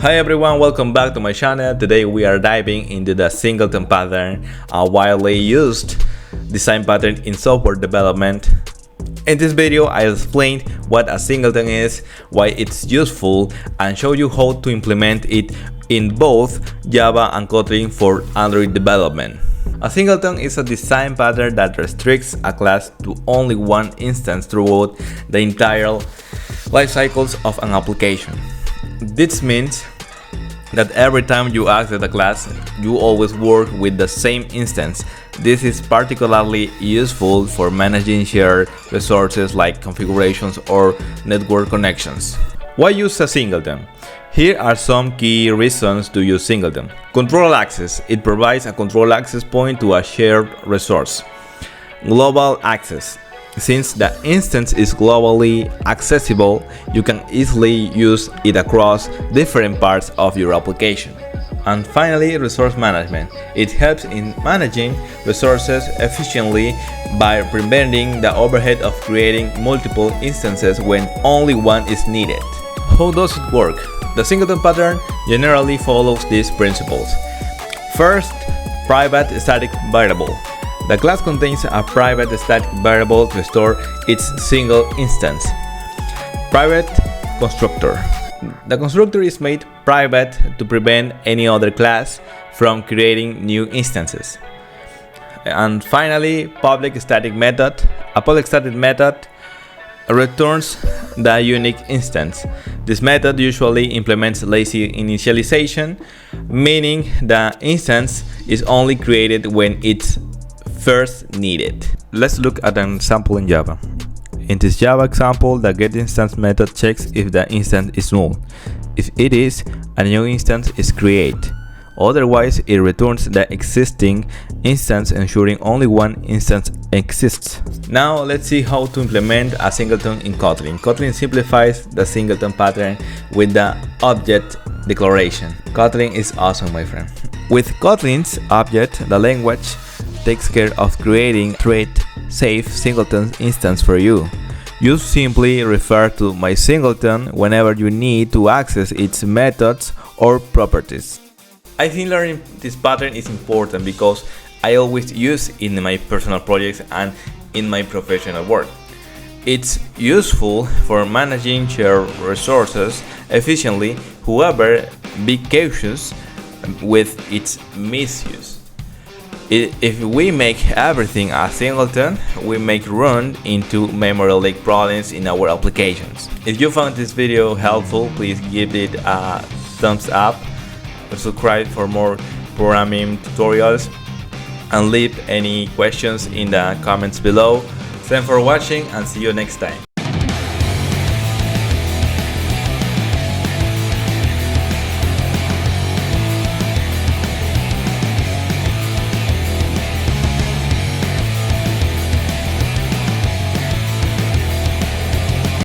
Hi everyone, welcome back to my channel. Today we are diving into the singleton pattern, a widely used design pattern in software development. In this video, I'll explain what a singleton is, why it's useful, and show you how to implement it in both Java and Kotlin for Android development. A singleton is a design pattern that restricts a class to only one instance throughout the entire life cycles of an application. This means that every time you access a class, you always work with the same instance. This is particularly useful for managing shared resources like configurations or network connections. Why use a singleton? Here are some key reasons to use singleton. Control access. It provides a control access point to a shared resource. Global access. Since the instance is globally accessible, you can easily use it across different parts of your application. And finally, resource management. It helps in managing resources efficiently by preventing the overhead of creating multiple instances when only one is needed. How does it work? The singleton pattern generally follows these principles. First, private static variable. The class contains a private static variable to store its single instance. Private constructor. The constructor is made private to prevent any other class from creating new instances. And finally, public static method. A public static method returns the unique instance. This method usually implements lazy initialization, meaning the instance is only created when it's first needed. Let's look at an example in Java. In this Java example, the getInstance method checks if the instance is null. If it is, a new instance is created. Otherwise, it returns the existing instance, ensuring only one instance exists. Now, let's see how to implement a singleton in Kotlin. Kotlin simplifies the singleton pattern with the object declaration. Kotlin is awesome, my friend. With Kotlin's object, the language takes care of creating thread-safe singleton instance for you. You simply refer to my singleton whenever you need to access its methods or properties. I think learning this pattern is important because I always use it in my personal projects and in my professional work. It's useful for managing shared resources efficiently. However, be cautious with its misuse. If we make everything a singleton, we may run into memory leak problems in our applications. If you found this video helpful, please give it a thumbs up, subscribe for more programming tutorials, and leave any questions in the comments below. Thanks for watching and see you next time.